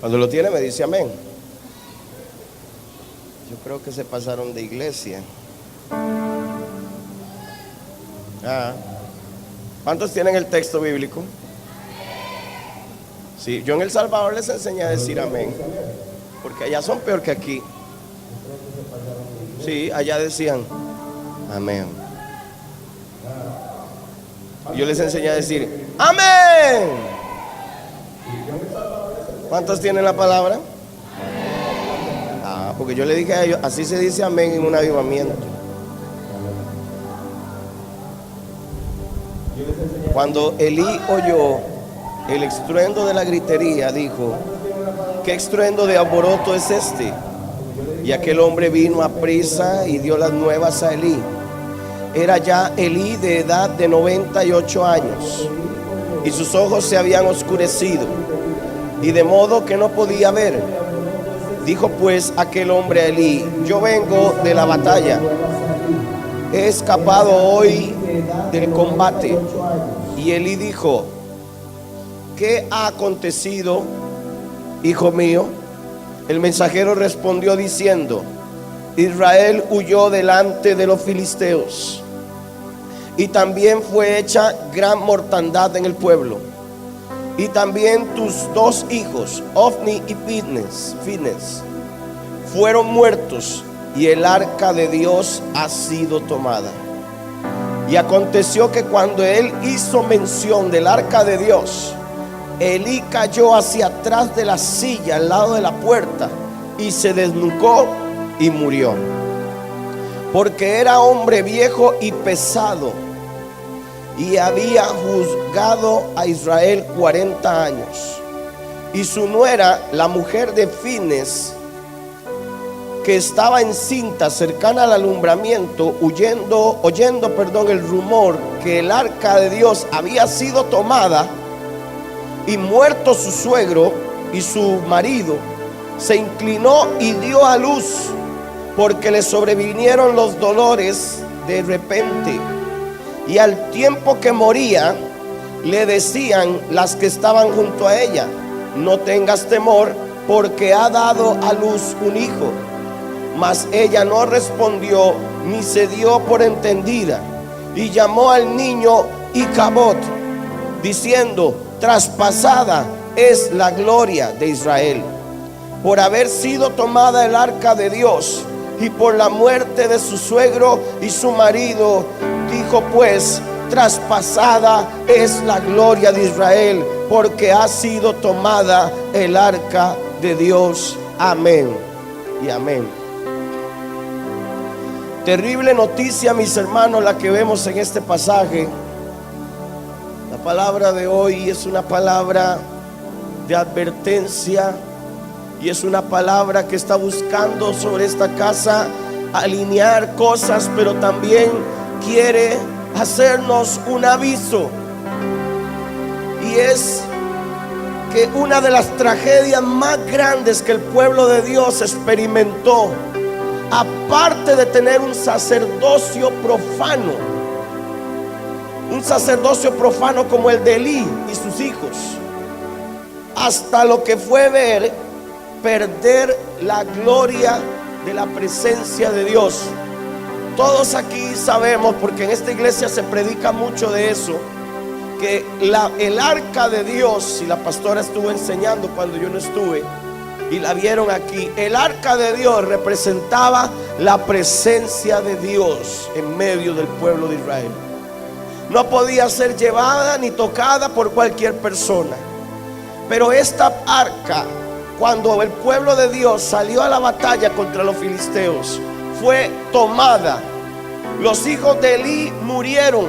Cuando lo tiene me dice amén. Yo creo que se pasaron de iglesia. ¿Cuántos tienen el texto bíblico? Sí, yo en El Salvador les enseñé a decir amén, porque allá son peor que aquí. Sí, allá decían amén. Yo les enseñé a decir amén. ¿Cuántos tienen la palabra? Porque yo le dije a ellos, así se dice amén en un avivamiento. Cuando Elí oyó el estruendo de la gritería, dijo: ¿qué estruendo de alboroto es este? Y aquel hombre vino a prisa y dio las nuevas a Elí. Era ya Elí de edad de 98 años, y sus ojos se habían oscurecido, y de modo que no podía ver. Dijo pues aquel hombre a Elí: yo vengo de la batalla, he escapado hoy del combate. Y Elí dijo: ¿qué ha acontecido, hijo mío? El mensajero respondió diciendo: Israel huyó delante de los filisteos, y también fue hecha gran mortandad en el pueblo. Y también tus dos hijos, Ofni y Finehas, fueron muertos, y el arca de Dios ha sido tomada. Y aconteció que cuando él hizo mención del arca de Dios, Elí cayó hacia atrás de la silla al lado de la puerta y se desnucó y murió, porque era hombre viejo y pesado, y había juzgado a Israel 40 años. Y su nuera, la mujer de Finehas, que estaba encinta cercana al alumbramiento, oyendo el rumor que el arca de Dios había sido tomada y muerto su suegro y su marido, se inclinó y dio a luz, porque le sobrevinieron los dolores de repente. Y al tiempo que moría, le decían las que estaban junto a ella: no tengas temor, porque ha dado a luz un hijo. Mas ella no respondió ni se dio por entendida, y llamó al niño Icabod, diciendo: traspasada es la gloria de Israel, por haber sido tomada el arca de Dios, y por la muerte de su suegro y su marido. Dijo pues: traspasada es la gloria de Israel, porque ha sido tomada el arca de Dios. Amén y amén. Terrible noticia, mis hermanos, la que vemos en este pasaje. La palabra de hoy es una palabra de advertencia, y es una palabra que está buscando sobre esta casa alinear cosas, pero también quiere hacernos un aviso. Y es que una de las tragedias más grandes que el pueblo de Dios experimentó, aparte de tener un sacerdocio profano como el de Elí y sus hijos, hasta lo que fue perder la gloria de la presencia de Dios. Todos aquí sabemos, porque en esta iglesia se predica mucho de eso, que el arca de Dios, y la pastora estuvo enseñando cuando yo no estuve, y la vieron aquí, el arca de Dios representaba la presencia de Dios en medio del pueblo de Israel. No podía ser llevada ni tocada por cualquier persona. Pero esta arca, cuando el pueblo de Dios salió a la batalla contra los filisteos, fue tomada. Los hijos de Elí murieron.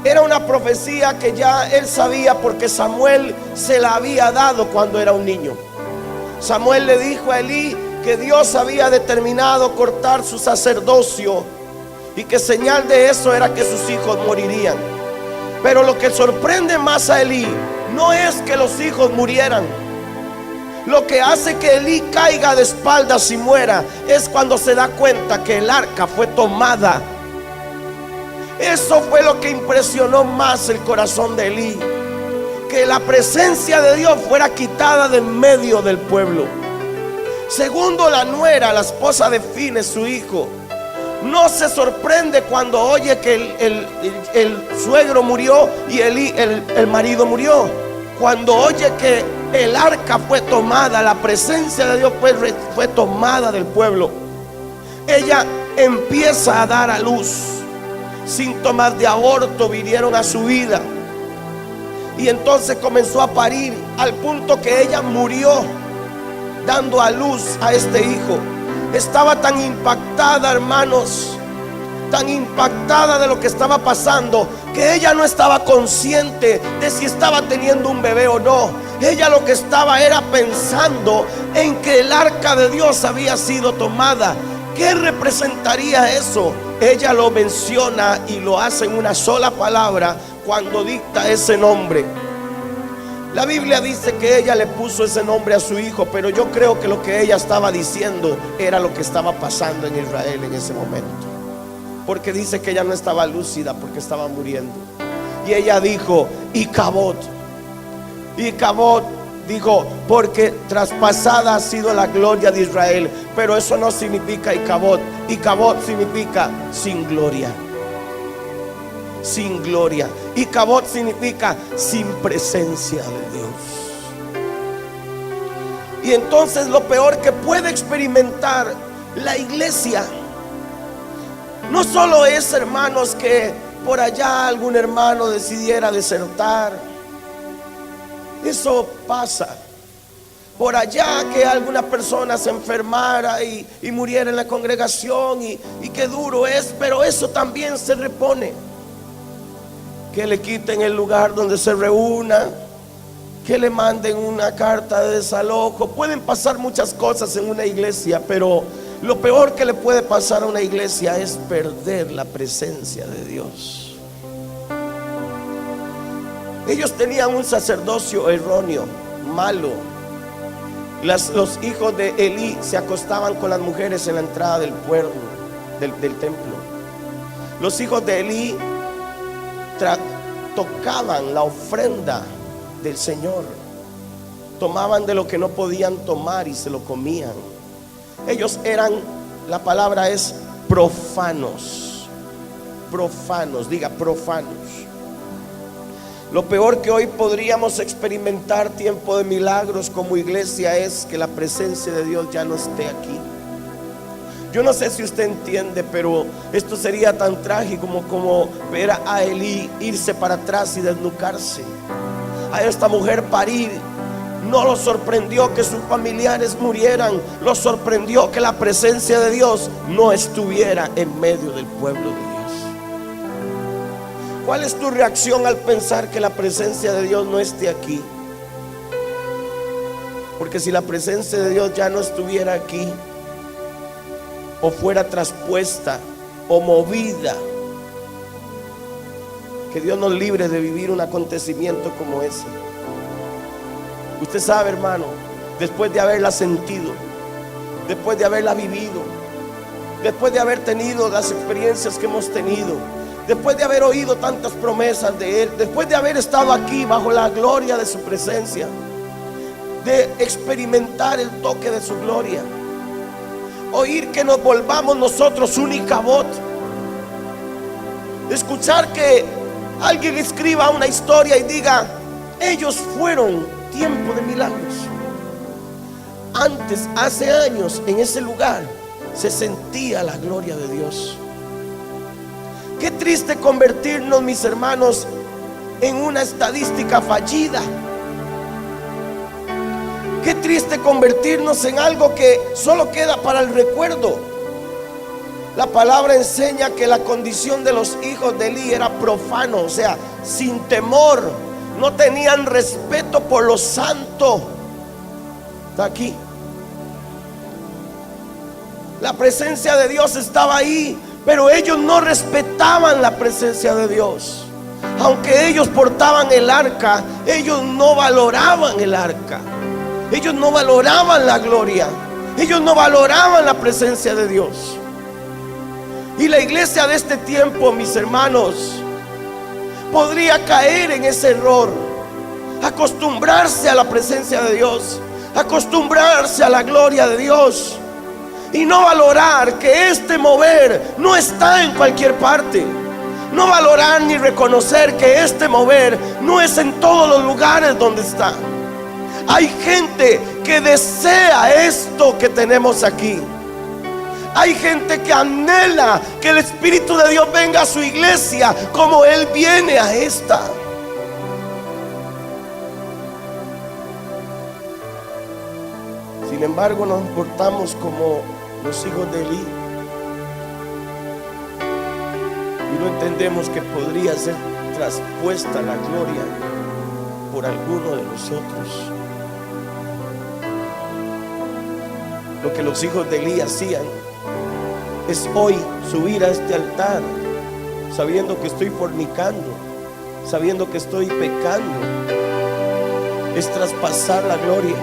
Era una profecía que ya él sabía, porque Samuel se la había dado cuando era un niño. Samuel le dijo a Elí que Dios había determinado cortar su sacerdocio, y que señal de eso era que sus hijos morirían. Pero lo que sorprende más a Elí no es que los hijos murieran. Lo que hace que Elí caiga de espaldas y muera es cuando se da cuenta que el arca fue tomada. Eso fue lo que impresionó más el corazón de Elí, que la presencia de Dios fuera quitada de en medio del pueblo. Segundo, la nuera, la esposa de Fines, su hijo, no se sorprende cuando oye que el suegro murió y el marido murió. Cuando oye que el arca fue tomada, la presencia de Dios fue tomada del pueblo, ella empieza a dar a luz. Síntomas de aborto vinieron a su vida y entonces comenzó a parir, al punto que ella murió dando a luz a este hijo. Estaba tan impactada, hermanos, tan impactada de lo que estaba pasando, que ella no estaba consciente de si estaba teniendo un bebé o no. Ella lo que estaba era pensando en que el arca de Dios había sido tomada. ¿Qué representaría eso? Ella lo menciona y lo hace en una sola palabra cuando dicta ese nombre. La Biblia dice que ella le puso ese nombre a su hijo, pero yo creo que lo que ella estaba diciendo era lo que estaba pasando en Israel en ese momento, porque dice que ella no estaba lúcida porque estaba muriendo. Y ella dijo Icabod. Icabod dijo, porque traspasada ha sido la gloria de Israel. Pero eso no significa Icabod. Icabod significa sin gloria. Sin gloria. Icabod significa sin presencia de Dios. Y entonces lo peor que puede experimentar la iglesia no solo es, hermanos, que por allá algún hermano decidiera desertar. Eso pasa. Por allá que alguna persona se enfermara y muriera en la congregación y qué duro es, pero eso también se repone. Que le quiten el lugar donde se reúna, que le manden una carta de desalojo. Pueden pasar muchas cosas en una iglesia, pero lo peor que le puede pasar a una iglesia es perder la presencia de Dios. Ellos tenían un sacerdocio erróneo, malo. Los hijos de Elí se acostaban con las mujeres en la entrada del pueblo, del templo. Los hijos de Elí tocaban la ofrenda del Señor. Tomaban de lo que no podían tomar y se lo comían. Ellos eran, la palabra es profanos. Profanos, diga profanos. Lo peor que hoy podríamos experimentar, tiempo de milagros como iglesia, es que la presencia de Dios ya no esté aquí. Yo no sé si usted entiende, pero esto sería tan trágico como ver a Elí irse para atrás y desnucarse, a esta mujer parir. No lo sorprendió que sus familiares murieran, lo sorprendió que la presencia de Dios no estuviera en medio del pueblo de Dios. ¿Cuál es tu reacción al pensar que la presencia de Dios no esté aquí? Porque si la presencia de Dios ya no estuviera aquí, o fuera traspuesta o movida, que Dios nos libre de vivir un acontecimiento como ese. Usted sabe, hermano, después de haberla sentido, después de haberla vivido, después de haber tenido las experiencias que hemos tenido, después de haber oído tantas promesas de Él, después de haber estado aquí bajo la gloria de su presencia, de experimentar el toque de su gloria, oír que nos volvamos nosotros un Icabod, escuchar que alguien escriba una historia y diga, ellos fueron tiempo de milagros. Antes, hace años, en ese lugar se sentía la gloria de Dios. Qué triste convertirnos, mis hermanos, en una estadística fallida. Qué triste convertirnos en algo que solo queda para el recuerdo. La palabra enseña que la condición de los hijos de Elí era profano, o sea, sin temor. No tenían respeto por lo santo. Está aquí. La presencia de Dios estaba ahí, pero ellos no respetaban la presencia de Dios. Aunque ellos portaban el arca, ellos no valoraban el arca. Ellos no valoraban la gloria. Ellos no valoraban la presencia de Dios. Y la iglesia de este tiempo, mis hermanos, podría caer en ese error. acostumbrarse a la presencia de Dios, acostumbrarse a la gloria de Dios y no valorar que este mover no está en cualquier parte. No valorar ni reconocer que este mover no es en todos los lugares donde está. Hay gente que desea esto que tenemos aquí. Hay gente que anhela que el Espíritu de Dios venga a su iglesia como Él viene a esta. Sin embargo, nos portamos como los hijos de Elí y no entendemos que podría ser traspuesta la gloria por alguno de nosotros. Lo que los hijos de Elí hacían es hoy subir a este altar sabiendo que estoy fornicando, sabiendo que estoy pecando. Es traspasar la gloria,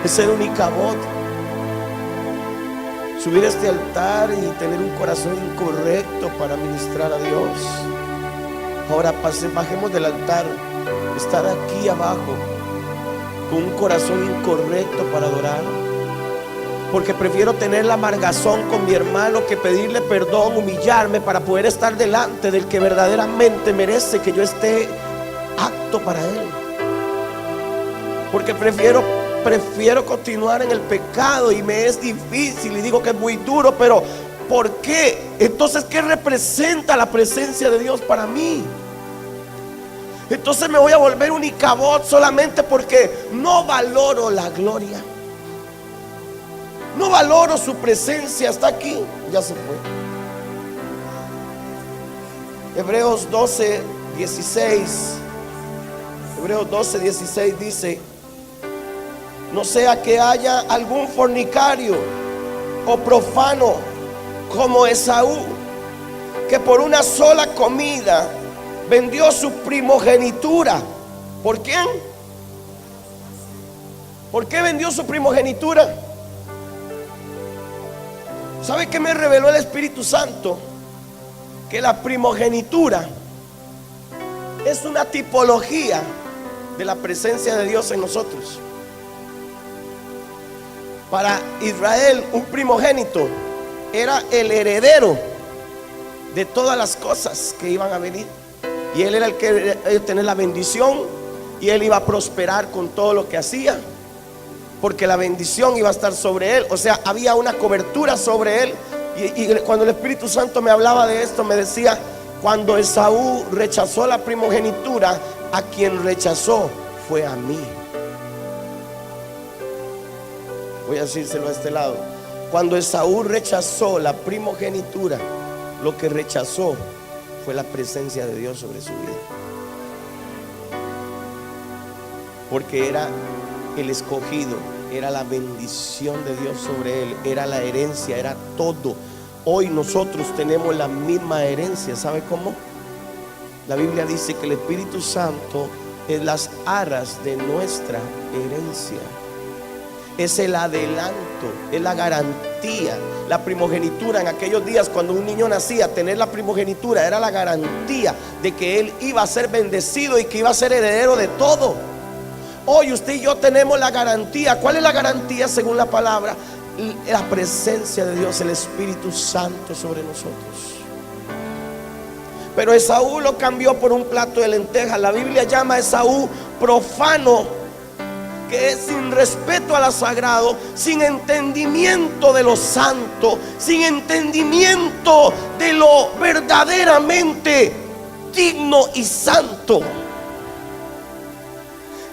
es ser un Icabod, subir a este altar y tener un corazón incorrecto para ministrar a Dios. Ahora bajemos del altar, estar aquí abajo con un corazón incorrecto para adorar, porque prefiero tener la amargazón con mi hermano que pedirle perdón, humillarme para poder estar delante del que verdaderamente merece que yo esté apto para él. Porque prefiero continuar en el pecado y me es difícil y digo que es muy duro, pero ¿por qué? Entonces, ¿qué representa la presencia de Dios para mí? Entonces me voy a volver un Icabod solamente porque no valoro la gloria, no valoro su presencia. Está aquí, ya se fue. Hebreos 12:16. Hebreos 12:16 dice: no sea que haya algún fornicario o profano como Esaú, que por una sola comida vendió su primogenitura. ¿Por quién? ¿Por qué vendió su primogenitura? ¿Sabe qué me reveló el Espíritu Santo? Que la primogenitura es una tipología de la presencia de Dios en nosotros. Para Israel, un primogénito era el heredero de todas las cosas que iban a venir, y él era el que iba a tener la bendición, y él iba a prosperar con todo lo que hacía, porque la bendición iba a estar sobre él. O sea, había una cobertura sobre él. Y cuando el Espíritu Santo me hablaba de esto, me decía: cuando Esaú rechazó la primogenitura, a quien rechazó fue a mí. Voy a decírselo a este lado. Cuando Esaú rechazó la primogenitura, lo que rechazó fue la presencia de Dios sobre su vida, porque era el escogido, era la bendición de Dios sobre él, era la herencia, era todo. Hoy nosotros tenemos la misma herencia. ¿Sabe cómo? La Biblia dice que el Espíritu Santo es las arras de nuestra herencia. Es el adelanto, es la garantía. La primogenitura en aquellos días, cuando un niño nacía, tener la primogenitura era la garantía de que él iba a ser bendecido y que iba a ser heredero de todo. Hoy usted y yo tenemos la garantía. ¿Cuál es la garantía según la palabra? La presencia de Dios, el Espíritu Santo sobre nosotros. Pero Esaú lo cambió por un plato de lentejas. La Biblia llama a Esaú profano, que es sin respeto a lo sagrado, sin entendimiento de lo santo, sin entendimiento de lo verdaderamente digno y santo.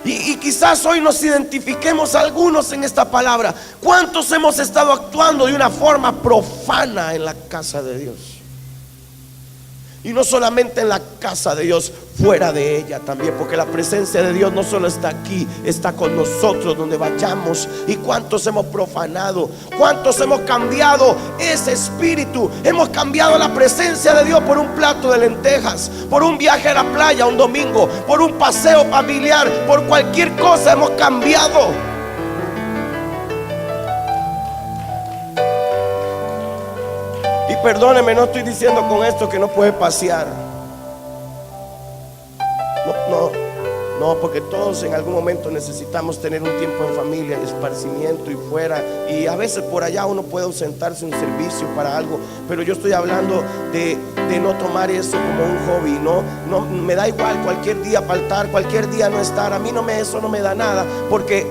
Y quizás hoy nos identifiquemos algunos en esta palabra. ¿Cuántos hemos estado actuando de una forma profana en la casa de Dios? Y no solamente en la casa de Dios, fuera de ella también, porque la presencia de Dios no solo está aquí, está con nosotros donde vayamos. ¿Y cuántos hemos profanado? ¿Cuántos hemos cambiado ese espíritu? Hemos cambiado la presencia de Dios por un plato de lentejas, por un viaje a la playa un domingo, por un paseo familiar, por cualquier cosa hemos cambiado. Y perdóneme, no estoy diciendo con esto que no puede pasear. No No, porque todos en algún momento necesitamos tener un tiempo en familia, esparcimiento y fuera. Y a veces por allá uno puede ausentarse un servicio para algo. Pero yo estoy hablando de no tomar eso como un hobby. No, me da igual cualquier día faltar, cualquier día no estar. A mí eso no me da nada. ¿Por qué?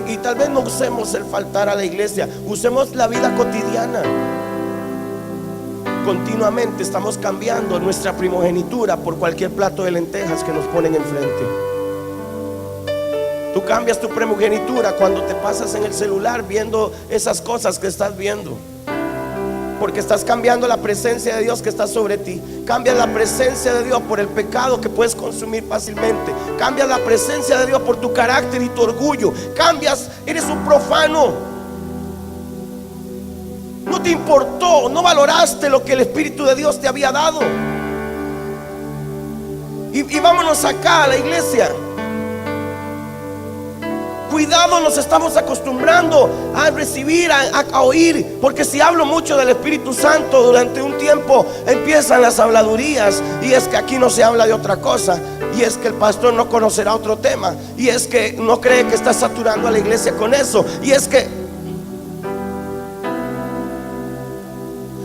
Y tal vez no usemos el faltar a la iglesia, usemos la vida cotidiana. Continuamente estamos cambiando nuestra primogenitura por cualquier plato de lentejas que nos ponen enfrente. Tú cambias tu primogenitura cuando te pasas en el celular viendo esas cosas que estás viendo, porque estás cambiando la presencia de Dios que está sobre ti. Cambias la presencia de Dios por el pecado que puedes consumir fácilmente. Cambias la presencia de Dios por tu carácter y tu orgullo. Eres un profano. No te importó, no valoraste lo que el Espíritu de Dios te había dado. Y vámonos acá a la iglesia. Cuidado, nos estamos acostumbrando a recibir, a oír. Porque si hablo mucho del Espíritu Santo durante un tiempo, empiezan las habladurías. Y es que aquí no se habla de otra cosa. Y es que el pastor no conocerá otro tema. Y es que no cree que está saturando a la iglesia con eso. Y es que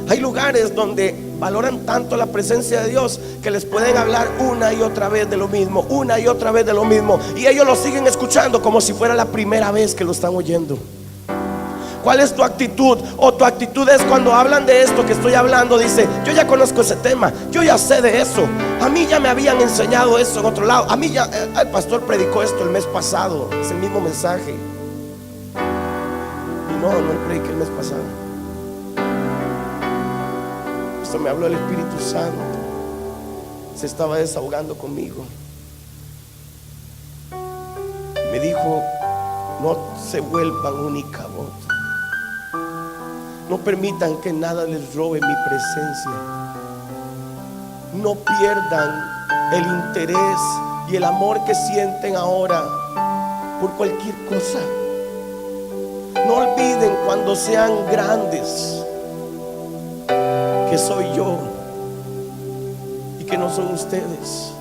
hay lugares donde valoran tanto la presencia de Dios que les pueden hablar una y otra vez de lo mismo, una y otra vez de lo mismo, y ellos lo siguen escuchando como si fuera la primera vez que lo están oyendo. ¿Cuál es tu actitud? O tu actitud es cuando hablan de esto que estoy hablando, dice: yo ya conozco ese tema, yo ya sé de eso, a mí ya me habían enseñado eso en otro lado, a mí ya el pastor predicó esto el mes pasado, es el mismo mensaje. Y no prediqué el mes pasado. Esto me habló el Espíritu Santo. Se estaba desahogando conmigo. Me dijo: no se vuelvan única voz. No permitan que nada les robe mi presencia. No pierdan el interés y el amor que sienten ahora por cualquier cosa. No olviden cuando sean grandes que soy yo y que no son ustedes.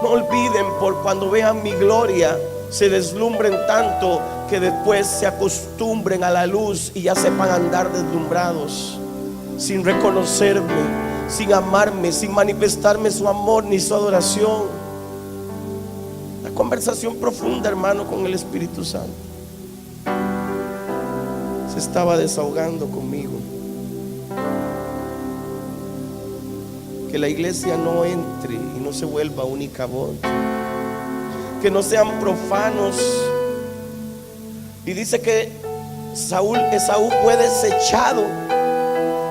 No olviden por cuando vean mi gloria, se deslumbren tanto que después se acostumbren a la luz y ya sepan andar deslumbrados, sin reconocerme, sin amarme, sin manifestarme su amor ni su adoración. La conversación profunda, hermano, con el Espíritu Santo. Se estaba desahogando conmigo. Que la iglesia no entre y no se vuelva única voz. Que no sean profanos. Y dice que Esaú fue desechado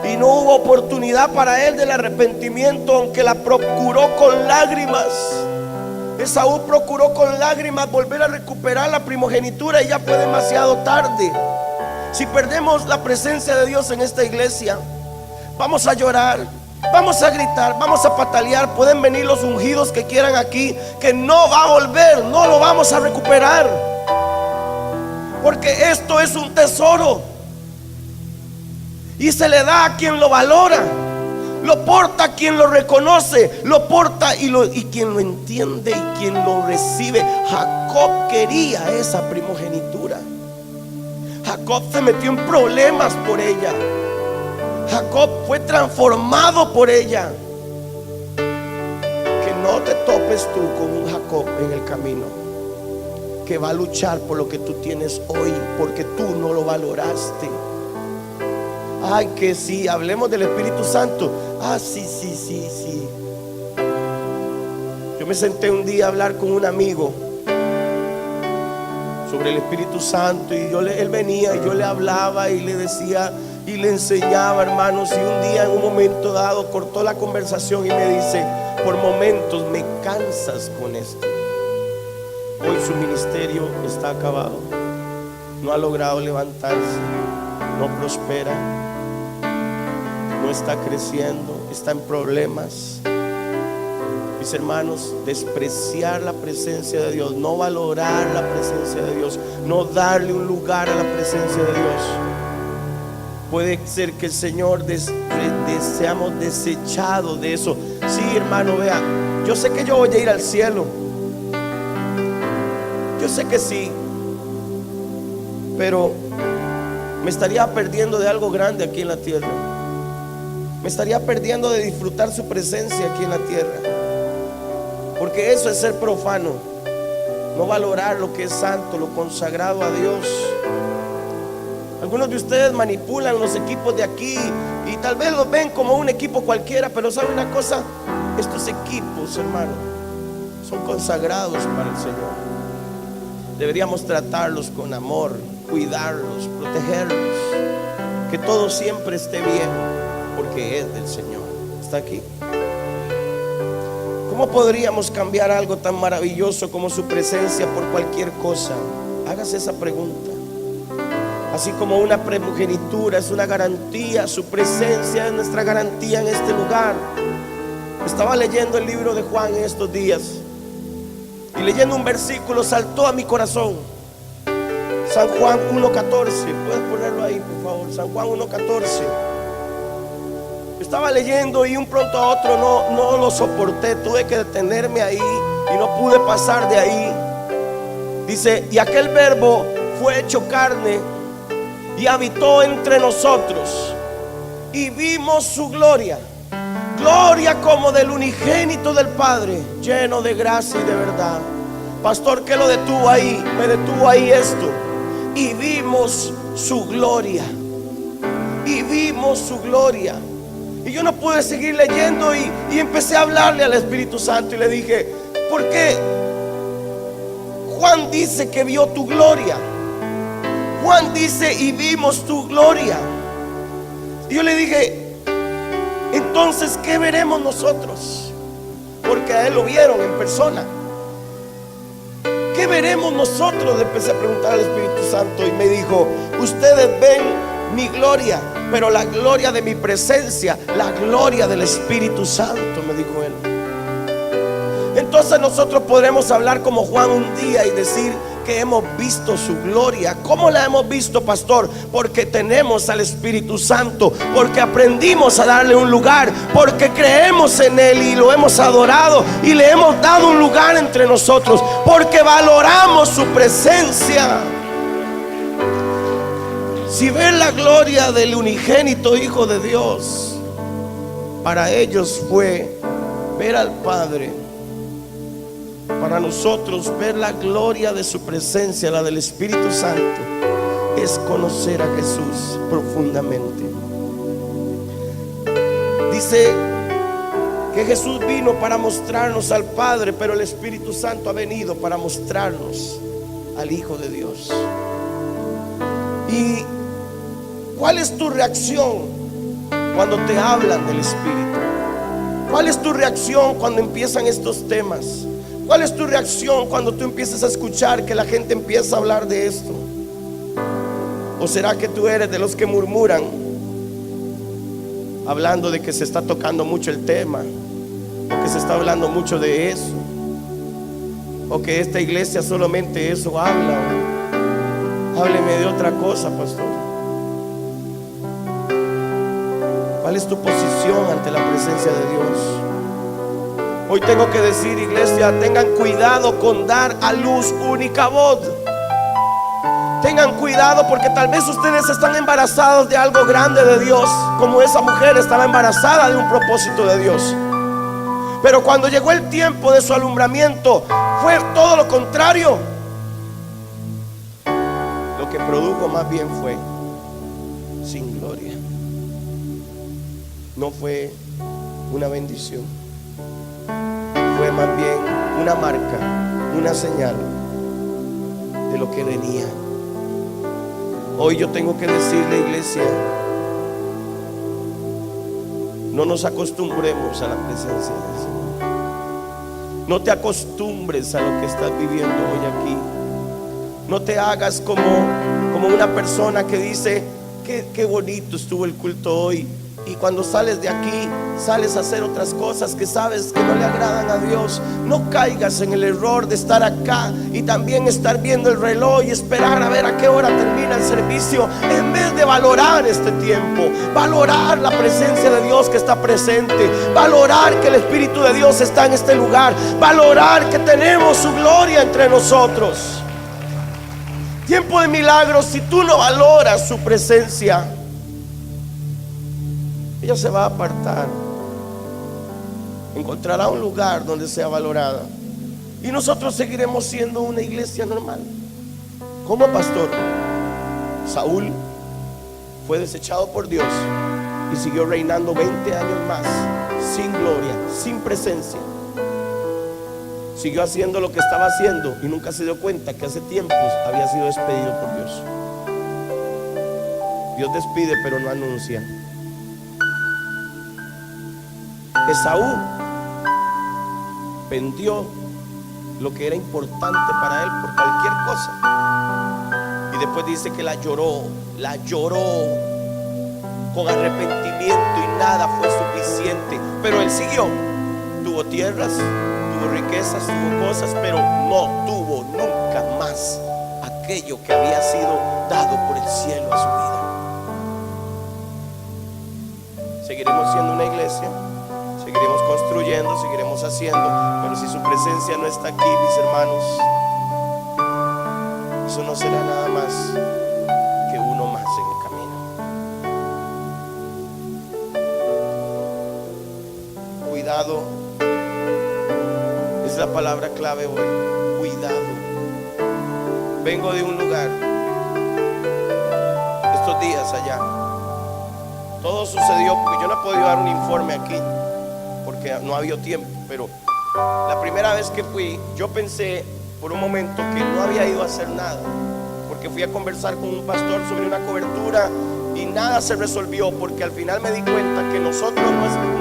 y no hubo oportunidad para él del arrepentimiento, aunque la procuró con lágrimas. Esaú procuró con lágrimas volver a recuperar la primogenitura y ya fue demasiado tarde. Si perdemos la presencia de Dios en esta iglesia, vamos a llorar, vamos a gritar, vamos a patalear. Pueden venir los ungidos que quieran aquí, que no va a volver, no lo vamos a recuperar, porque esto es un tesoro y se le da a quien lo valora, lo porta a quien lo reconoce, lo porta y quien lo entiende y quien lo recibe. Jacob quería esa primogenitura. Jacob se metió en problemas por ella. Jacob fue transformado por ella. Que no te topes tú con un Jacob en el camino, que va a luchar por lo que tú tienes hoy, porque tú no lo valoraste. Ay, que sí, hablemos del Espíritu Santo. Sí. Yo me senté un día a hablar con un amigo sobre el Espíritu Santo, y él venía y yo le hablaba y le decía y le enseñaba, hermanos, y un día en un momento dado cortó la conversación y me dice: por momentos me cansas con esto. Hoy su ministerio está acabado, no ha logrado levantarse, no prospera, no está creciendo, está en problemas. Mis hermanos, despreciar la presencia de Dios, no valorar la presencia de Dios, no darle un lugar a la presencia de Dios, Puede ser que el Señor seamos desechados de eso. Sí, hermano, vea, yo sé que yo voy a ir al cielo. Yo sé que sí, pero me estaría perdiendo de algo grande aquí en la tierra. Me estaría perdiendo de disfrutar su presencia aquí en la tierra. Porque eso es ser profano, no valorar lo que es santo, lo consagrado a Dios. Algunos de ustedes manipulan los equipos de aquí y tal vez los ven como un equipo cualquiera, pero ¿sabe una cosa? Estos equipos, hermano, son consagrados para el Señor. Deberíamos tratarlos con amor, cuidarlos, protegerlos, que todo siempre esté bien, porque es del Señor. ¿Está aquí? ¿Cómo podríamos cambiar algo tan maravilloso como su presencia por cualquier cosa? Hágase esa pregunta. Así como una primogenitura es una garantía, su presencia es nuestra garantía en este lugar. Estaba leyendo el libro de Juan en estos días y leyendo un versículo saltó a mi corazón. San Juan 1:14. Puedes ponerlo ahí, por favor. San Juan 1:14. Estaba leyendo y un pronto a otro no lo soporté. Tuve que detenerme ahí y no pude pasar de ahí. Dice: y aquel verbo fue hecho carne y habitó entre nosotros, y vimos su gloria, gloria como del unigénito del Padre, lleno de gracia y de verdad. Pastor, ¿qué lo detuvo ahí? Me detuvo ahí esto. Y vimos su gloria. Y vimos su gloria. Y yo no pude seguir leyendo y empecé a hablarle al Espíritu Santo y le dije: ¿por qué Juan dice que vio tu gloria? Juan dice: y vimos tu gloria. Y yo le dije: entonces, ¿qué veremos nosotros? Porque a él lo vieron en persona. ¿Qué veremos nosotros? Le empecé a preguntar al Espíritu Santo y me dijo: ustedes ven mi gloria, pero la gloria de mi presencia, la gloria del Espíritu Santo, me dijo él. Entonces nosotros podremos hablar como Juan un día y decir que hemos visto su gloria. ¿Cómo la hemos visto, pastor? Porque tenemos al Espíritu Santo, porque aprendimos a darle un lugar, porque creemos en él y lo hemos adorado y le hemos dado un lugar entre nosotros, porque valoramos su presencia. Si ver la gloria del unigénito Hijo de Dios para ellos fue ver al Padre, para nosotros ver la gloria de su presencia, la del Espíritu Santo, es conocer a Jesús profundamente. Dice que Jesús vino para mostrarnos al Padre, pero el Espíritu Santo ha venido para mostrarnos al Hijo de Dios. ¿Y cuál es tu reacción cuando te hablan del Espíritu? ¿Cuál es tu reacción cuando empiezan estos temas? ¿Cuál es tu reacción cuando tú empiezas a escuchar que la gente empieza a hablar de esto? ¿O será que tú eres de los que murmuran, hablando de que se está tocando mucho el tema, o que se está hablando mucho de eso, o que esta iglesia solamente eso habla? Hábleme de otra cosa, pastor. ¿Cuál es tu posición ante la presencia de Dios? Hoy tengo que decir, iglesia, tengan cuidado con dar a luz única voz. Tengan cuidado, porque tal vez ustedes están embarazados de algo grande de Dios, como esa mujer estaba embarazada de un propósito de Dios. Pero cuando llegó el tiempo de su alumbramiento, fue todo lo contrario. Lo que produjo más bien fue sin gloria. No fue una bendición, fue más bien una marca, una señal de lo que venía. Hoy yo tengo que decirle, iglesia, no nos acostumbremos a la presencia del Señor. No te acostumbres a lo que estás viviendo hoy aquí. No te hagas como una persona que dice: qué bonito estuvo el culto hoy, y cuando sales de aquí sales a hacer otras cosas que sabes que no le agradan a Dios. No caigas en el error de estar acá y también estar viendo el reloj y esperar a ver a qué hora termina el servicio, en vez de valorar este tiempo, valorar la presencia de Dios que está presente, valorar que el Espíritu de Dios está en este lugar, valorar que tenemos su gloria entre nosotros. Tiempo de milagros. Si tú no valoras su presencia, ella se va a apartar. Encontrará un lugar donde sea valorada y nosotros seguiremos siendo una iglesia normal. Como pastor, Saúl fue desechado por Dios y siguió reinando 20 años más, sin gloria, sin presencia. Siguió haciendo lo que estaba haciendo y nunca se dio cuenta que hace tiempos había sido despedido por Dios. Dios despide pero no anuncia. Esaú vendió lo que era importante para él por cualquier cosa. Y después dice que la lloró con arrepentimiento y nada fue suficiente. Pero él siguió. Tuvo tierras, tuvo riquezas, tuvo cosas, pero no tuvo nunca más aquello que había sido dado por el cielo a su vida. Seguiremos siendo una iglesia, seguiremos construyendo, seguiremos haciendo, pero si su presencia no está aquí, mis hermanos, eso no será nada más que uno más en el camino. Cuidado es la palabra clave hoy. Cuidado. Vengo de un lugar estos días allá. Todo sucedió porque yo no he podido dar un informe aquí porque no había tiempo, pero la primera vez que fui, yo pensé por un momento que no había ido a hacer nada, porque fui a conversar con un pastor sobre una cobertura y nada se resolvió, porque al final me di cuenta que nosotros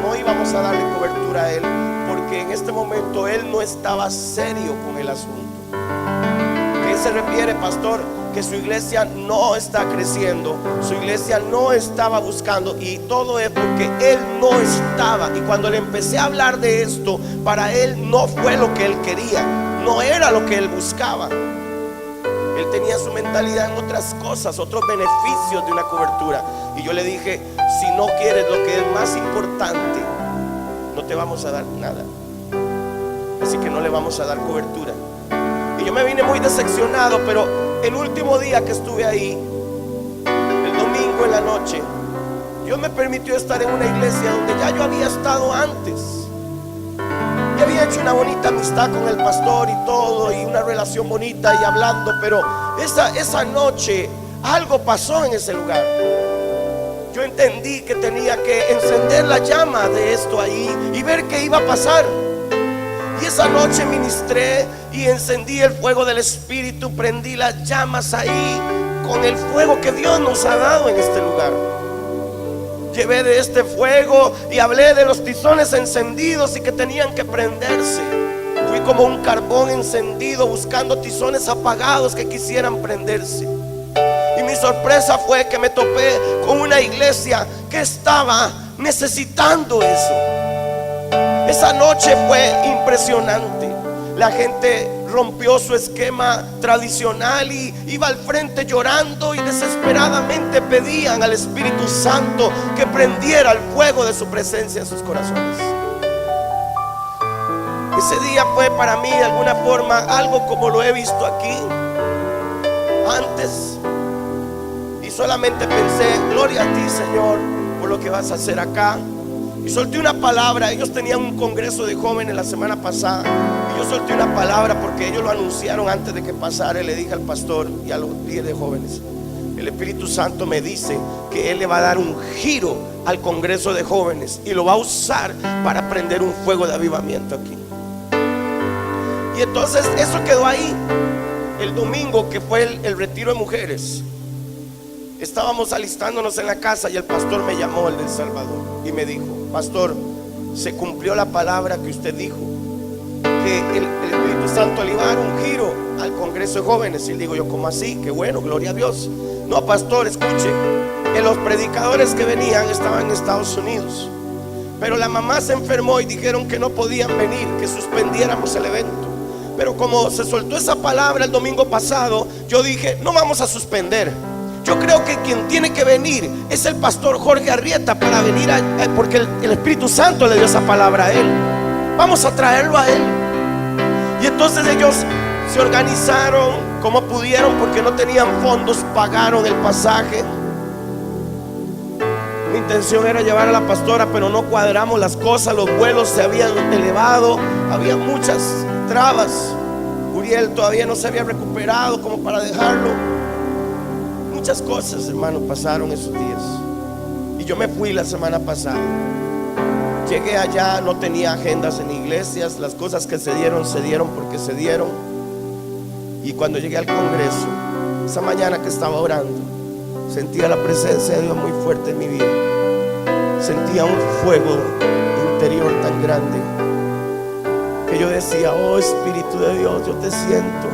no íbamos a darle cobertura a él, porque en este momento él no estaba serio con el asunto. ¿Qué se refiere, pastor? Que su iglesia no está creciendo, su iglesia no estaba buscando, y todo es porque él no estaba. Y cuando le empecé a hablar de esto, para él no fue lo que él quería, no era lo que él buscaba. Él tenía su mentalidad en otras cosas, otros beneficios de una cobertura. Y yo le dije, si no quieres lo que es más importante, no te vamos a dar nada, así que no le vamos a dar cobertura. Y yo me vine muy decepcionado, pero el último día que estuve ahí, el domingo en la noche, Dios me permitió estar en una iglesia donde ya yo había estado antes y había hecho una bonita amistad con el pastor y todo, y una relación bonita y hablando, pero esa noche algo pasó en ese lugar. Yo entendí que tenía que encender la llama de esto ahí y ver qué iba a pasar. Y esa noche ministré y encendí el fuego del Espíritu, prendí las llamas ahí con el fuego que Dios nos ha dado en este lugar. Llevé de este fuego y hablé de los tizones encendidos y que tenían que prenderse. Fui como un carbón encendido buscando tizones apagados que quisieran prenderse. Y mi sorpresa fue que me topé con una iglesia que estaba necesitando eso. Esa noche fue impresionante. La gente rompió su esquema tradicional y iba al frente llorando y desesperadamente pedían al Espíritu Santo que prendiera el fuego de su presencia en sus corazones. Ese día fue para mí de alguna forma algo como lo he visto aquí antes, y solamente pensé, gloria a ti, Señor, por lo que vas a hacer acá. Y solté una palabra. Ellos tenían un congreso de jóvenes la semana pasada y yo solté una palabra porque ellos lo anunciaron antes de que pasara. Y le dije al pastor y a los líderes de jóvenes, el Espíritu Santo me dice que Él le va a dar un giro al congreso de jóvenes y lo va a usar para prender un fuego de avivamiento aquí. Y entonces eso quedó ahí. El domingo, que fue el retiro de mujeres, estábamos alistándonos en la casa y el pastor me llamó, el del Salvador, y me dijo, pastor, se cumplió la palabra que usted dijo, que el Espíritu Santo le iba a dar un giro al congreso de jóvenes. Y le digo yo, ¿cómo así? Qué bueno, gloria a Dios. No, pastor, escuche, que los predicadores que venían estaban en Estados Unidos, pero la mamá se enfermó y dijeron que no podían venir, que suspendiéramos el evento. Pero como se soltó esa palabra el domingo pasado, yo dije, no vamos a suspender. Yo creo que quien tiene que venir es el pastor Jorge Arrieta para venir porque el Espíritu Santo le dio esa palabra a él. Vamos a traerlo a él. Y entonces ellos se organizaron como pudieron, porque no tenían fondos, pagaron el pasaje. Mi intención era llevar a la pastora, pero no cuadramos las cosas. Los vuelos se habían elevado, había muchas trabas. Uriel todavía no se había recuperado como para dejarlo. Muchas cosas, hermano, pasaron esos días. Y yo me fui la semana pasada. Llegué allá, no tenía agendas en iglesias. Las cosas que se dieron porque se dieron. Y cuando llegué al Congreso, esa mañana que estaba orando, sentía la presencia de Dios muy fuerte en mi vida. Sentía un fuego interior tan grande que yo decía, oh Espíritu de Dios, yo te siento.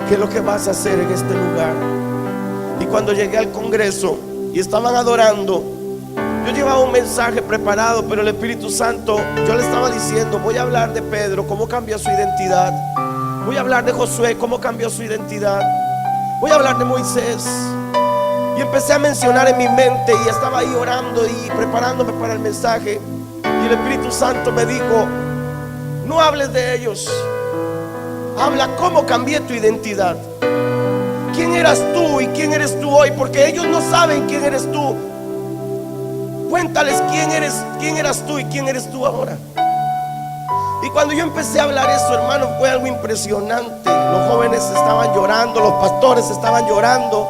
¿Qué es lo que vas a hacer en este lugar? Y cuando llegué al Congreso y estaban adorando, yo llevaba un mensaje preparado, pero el Espíritu Santo, yo le estaba diciendo, voy a hablar de Pedro, cómo cambió su identidad. Voy a hablar de Josué, cómo cambió su identidad. Voy a hablar de Moisés. Y empecé a mencionar en mi mente, y estaba ahí orando y preparándome para el mensaje. Y el Espíritu Santo me dijo, no hables de ellos, habla cómo cambié tu identidad. ¿Quién eras tú y quién eres tú hoy? Porque ellos no saben quién eres tú. Cuéntales quién eras tú y quién eres tú ahora. Y cuando yo empecé a hablar eso, hermano, fue algo impresionante. Los jóvenes estaban llorando, los pastores estaban llorando.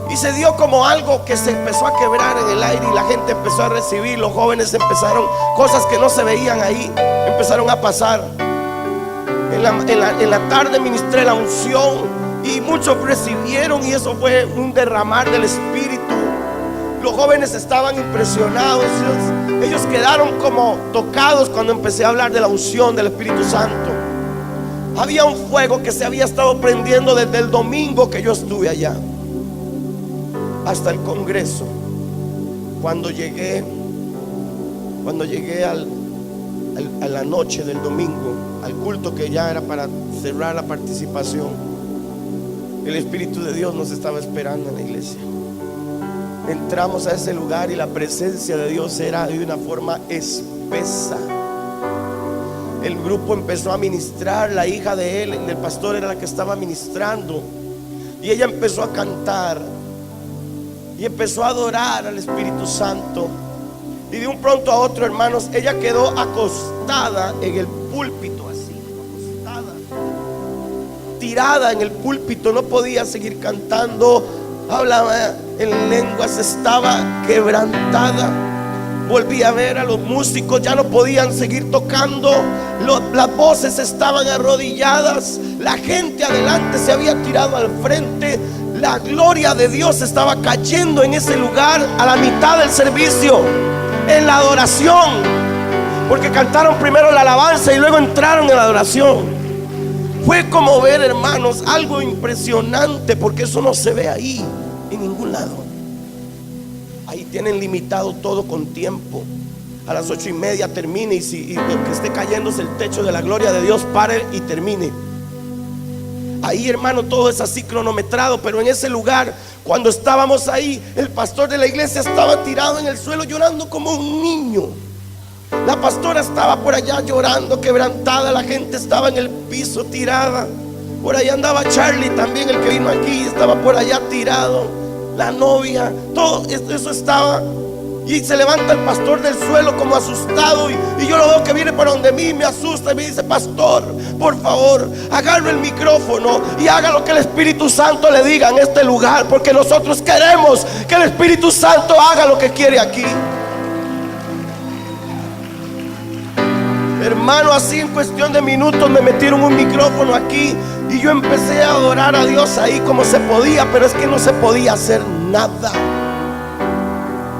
Y se dio como algo que se empezó a quebrar en el aire y la gente empezó a recibir. Los jóvenes empezaron, cosas que no se veían ahí, empezaron a pasar. En la tarde ministré la unción y muchos recibieron, y eso fue un derramar del Espíritu. Los jóvenes estaban impresionados, ellos quedaron como tocados cuando empecé a hablar de la unción del Espíritu Santo. Había un fuego que se había estado prendiendo desde el domingo que yo estuve allá hasta el Congreso. Cuando llegué a la noche del domingo, al culto que ya era para cerrar la participación, el Espíritu de Dios nos estaba esperando en la iglesia. Entramos a ese lugar y la presencia de Dios era de una forma espesa. El grupo empezó a ministrar, la hija de él, del pastor, era la que estaba ministrando, y ella empezó a cantar y empezó a adorar al Espíritu Santo. Y de un pronto a otro, hermanos, ella quedó acostada en el púlpito, así, acostada, tirada en el púlpito, no podía seguir cantando. Hablaba en lenguas, estaba quebrantada. Volví a ver a los músicos, ya no podían seguir tocando. Las voces estaban arrodilladas. La gente adelante se había tirado al frente. La gloria de Dios estaba cayendo en ese lugar a la mitad del servicio, en la adoración, porque cantaron primero la alabanza y luego entraron en la adoración. Fue como ver, hermanos, algo impresionante, porque eso no se ve ahí en ningún lado. Ahí tienen limitado todo con tiempo. A las 8:30 termine, y que esté cayéndose el techo de la gloria de Dios, pare y termine. Ahí, hermano, todo es así cronometrado. Pero en ese lugar, cuando estábamos ahí, el pastor de la iglesia estaba tirado en el suelo llorando como un niño. La pastora estaba por allá llorando, quebrantada. La gente estaba en el piso tirada. Por allá andaba Charlie también, el que vino aquí, estaba por allá tirado. La novia, todo eso estaba. Y se levanta el pastor del suelo como asustado, y yo lo veo que viene para donde mí, me asusta y me dice: pastor, por favor, agarre el micrófono y haga lo que el Espíritu Santo le diga en este lugar, porque nosotros queremos que el Espíritu Santo haga lo que quiere aquí. Hermano, así en cuestión de minutos me metieron un micrófono aquí y yo empecé a adorar a Dios ahí como se podía, pero es que no se podía hacer nada.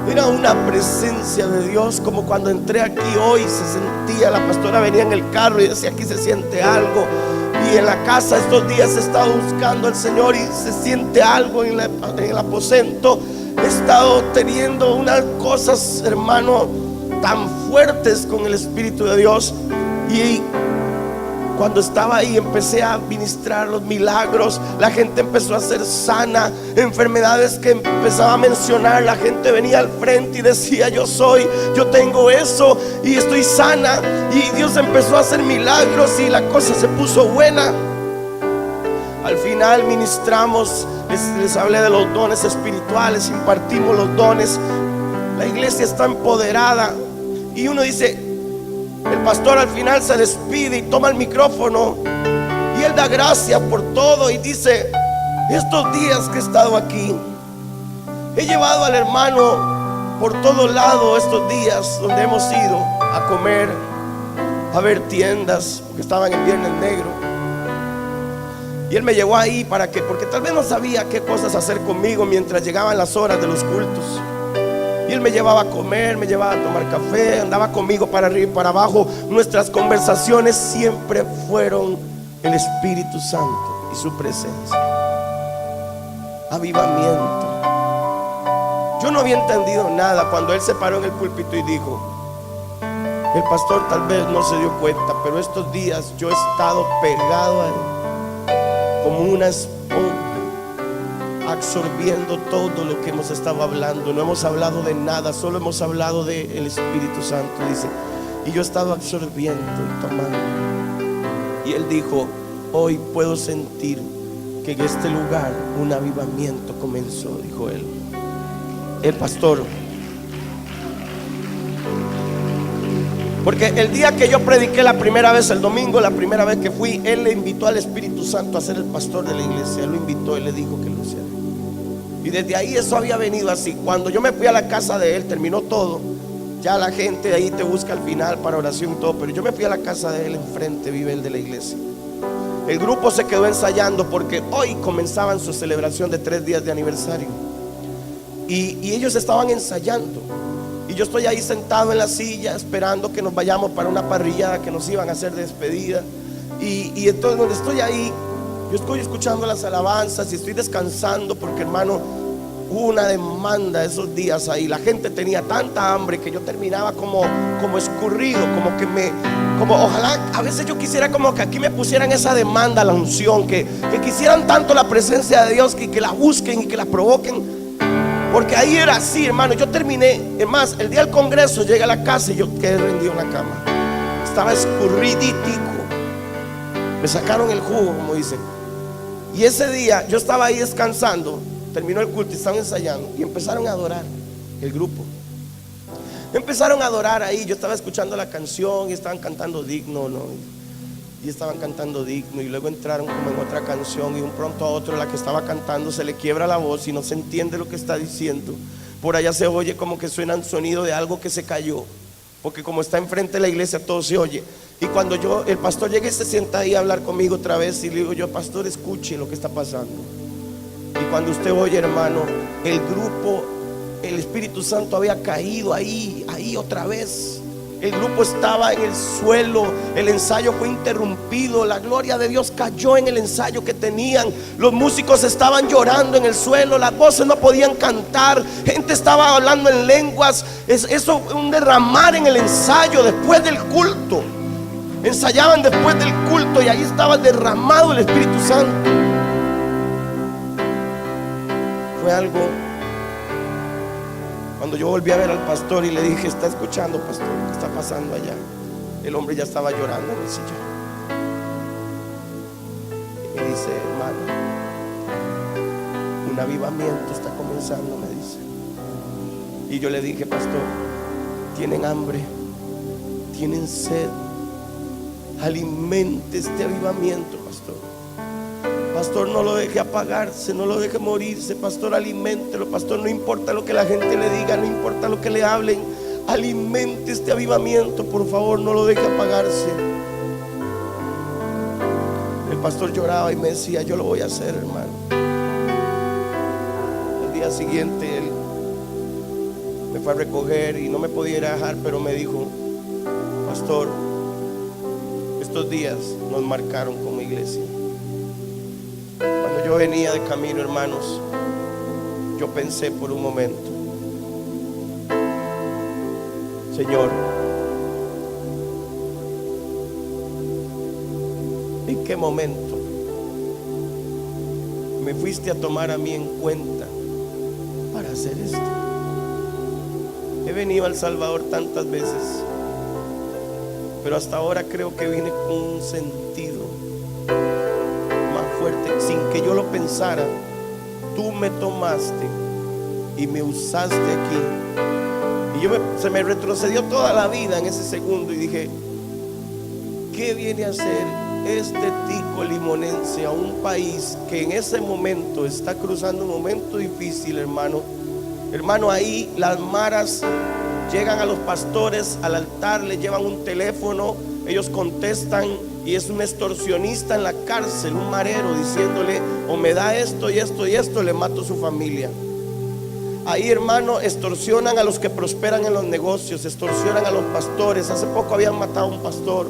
Era una presencia de Dios, como cuando entré aquí hoy se sentía. La pastora venía en el carro y decía: aquí se siente algo. Y en la casa estos días he estado buscando al Señor y se siente algo en el aposento. He estado teniendo unas cosas, hermano, tan fuertes con el Espíritu de Dios. Y cuando estaba ahí empecé a ministrar los milagros. La gente empezó a ser sana. Enfermedades que empezaba a mencionar, la gente venía al frente y decía: yo tengo eso y estoy sana. Y Dios empezó a hacer milagros y la cosa se puso buena. Al final ministramos, les hablé de los dones espirituales, impartimos los dones. La iglesia está empoderada. Y uno dice, el pastor al final se despide y toma el micrófono y él da gracias por todo y dice: estos días que he estado aquí, he llevado al hermano por todos lados. Estos días donde hemos ido a comer, a ver tiendas, porque estaban en Viernes Negro, y él me llevó ahí porque tal vez no sabía qué cosas hacer conmigo mientras llegaban las horas de los cultos. Y él me llevaba a comer, me llevaba a tomar café, andaba conmigo para arriba y para abajo. Nuestras conversaciones siempre fueron el Espíritu Santo y su presencia. Avivamiento. Yo no había entendido nada cuando él se paró en el púlpito y dijo: el pastor tal vez no se dio cuenta, pero estos días yo he estado pegado a él como una esponja, absorbiendo todo lo que hemos estado hablando. No hemos hablado de nada, solo hemos hablado del Espíritu Santo, dice. Y yo he estado absorbiendo y tomando. Y él dijo: hoy puedo sentir que en este lugar un avivamiento comenzó, dijo él. El pastor, porque el día que yo prediqué la primera vez, el domingo, la primera vez que fui, él le invitó al Espíritu Santo a ser el pastor de la iglesia. Él lo invitó, él le dijo que lo hiciera. Y desde ahí eso había venido así. Cuando yo me fui a la casa de él, terminó todo. Ya la gente ahí te busca al final para oración y todo, pero yo me fui a la casa de él, enfrente vive el de la iglesia. El grupo se quedó ensayando porque hoy comenzaban su celebración de 3 días de aniversario. Y ellos estaban ensayando. Y yo estoy ahí sentado en la silla esperando que nos vayamos para una parrillada que nos iban a hacer de despedida. Y entonces donde estoy ahí, yo estoy escuchando las alabanzas y estoy descansando porque, hermano, hubo una demanda esos días ahí. La gente tenía tanta hambre que yo terminaba como escurrido, como ojalá a veces yo quisiera como que aquí me pusieran esa demanda, la unción, que quisieran tanto la presencia de Dios, que la busquen y que la provoquen. Porque ahí era así, hermano. Yo terminé, es más, el día del congreso llegué a la casa y yo quedé rendido en la cama. Estaba escurridítico. Me sacaron el jugo, como dicen. Y ese día yo estaba ahí descansando. Terminó el culto y estaban ensayando y empezaron a adorar el grupo. Empezaron a adorar ahí. Yo estaba escuchando la canción y estaban cantando Digno, ¿no? Y estaban cantando Digno, y luego entraron como en otra canción, y un pronto a otro la que estaba cantando se le quiebra la voz y no se entiende lo que está diciendo. Por allá se oye como que suena un sonido de algo que se cayó, porque como está enfrente de la iglesia todo se oye. Y cuando el pastor llega y se sienta ahí a hablar conmigo otra vez, y le digo yo: pastor, escuche lo que está pasando. Y cuando usted oye, hermano, el grupo, el Espíritu Santo había caído ahí otra vez. El grupo estaba en el suelo, el ensayo fue interrumpido, la gloria de Dios cayó en el ensayo que tenían. Los músicos estaban llorando en el suelo, las voces no podían cantar, gente estaba hablando en lenguas. Eso fue un derramar en el ensayo después del culto. Ensayaban después del culto y ahí estaba derramado el Espíritu Santo. Fue algo. Cuando yo volví a ver al pastor y le dije: ¿está escuchando, pastor, qué está pasando allá? El hombre ya estaba llorando en el sillón. Y me dice: hermano, un avivamiento está comenzando, me dice. Y yo le dije: pastor, tienen hambre, tienen sed, alimente este avivamiento, pastor. Pastor, no lo deje apagarse, no lo deje morirse. Pastor, aliméntelo. Pastor, no importa lo que la gente le diga, no importa lo que le hablen, alimente este avivamiento, por favor, no lo deje apagarse. El pastor lloraba y me decía: yo lo voy a hacer, hermano. El día siguiente él me fue a recoger y no me podía ir a dejar, pero me dijo: pastor, estos días nos marcaron como iglesia. Cuando yo venía de camino, hermanos, yo pensé por un momento: Señor, ¿en qué momento me fuiste a tomar a mí en cuenta para hacer esto? He venido a El Salvador tantas veces, pero hasta ahora creo que vine con un sentido más fuerte. Sin que yo lo pensara, tú me tomaste y me usaste aquí. Y se me retrocedió toda la vida en ese segundo y dije: ¿qué viene a hacer este tico limonense a un país que en ese momento está cruzando un momento difícil, hermano? Hermano, ahí las maras llegan a los pastores al altar, le llevan un teléfono, ellos contestan y es un extorsionista en la cárcel, un marero, diciéndole: o me da esto y esto y esto, le mato a su familia. Ahí, hermano, extorsionan a los que prosperan en los negocios, extorsionan a los pastores. Hace poco habían matado a un pastor.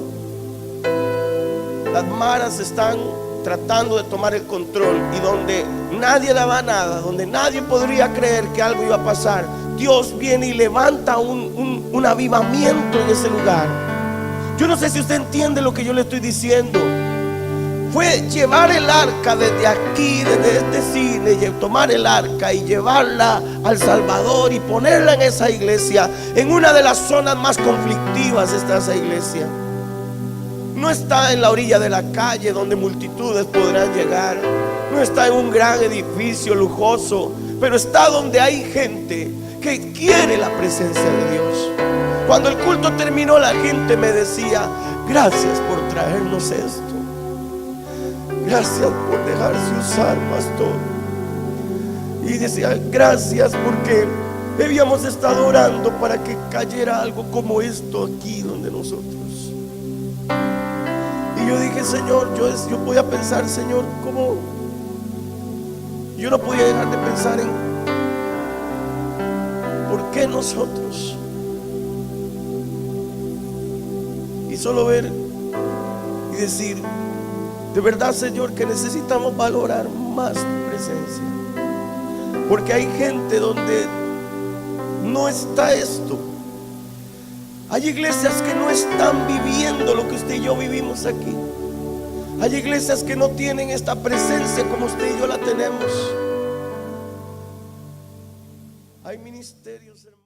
Las maras están tratando de tomar el control, y donde nadie daba nada, donde nadie podría creer que algo iba a pasar, Dios viene y levanta un avivamiento en ese lugar. Yo no sé si usted entiende lo que yo le estoy diciendo. Fue llevar el arca desde aquí, desde este cine, tomar el arca y llevarla al Salvador y ponerla en esa iglesia, en una de las zonas más conflictivas está esa iglesia. No está en la orilla de la calle donde multitudes podrán llegar, no está en un gran edificio lujoso, pero está donde hay gente que quiere la presencia de Dios. Cuando el culto terminó, la gente me decía: gracias por traernos esto, gracias por dejarse usar, pastor. Y decía: gracias porque habíamos estado orando para que cayera algo como esto aquí donde nosotros. Y yo dije: Señor, yo voy a pensar, Señor, ¿cómo? Yo no podía dejar de pensar en ¿por qué nosotros? Y solo ver y decir: de verdad, Señor, que necesitamos valorar más tu presencia, porque hay gente donde no está esto. Hay iglesias que no están viviendo lo que usted y yo vivimos aquí. Hay iglesias que no tienen esta presencia como usted y yo la tenemos. Hay ministerios, hermanos.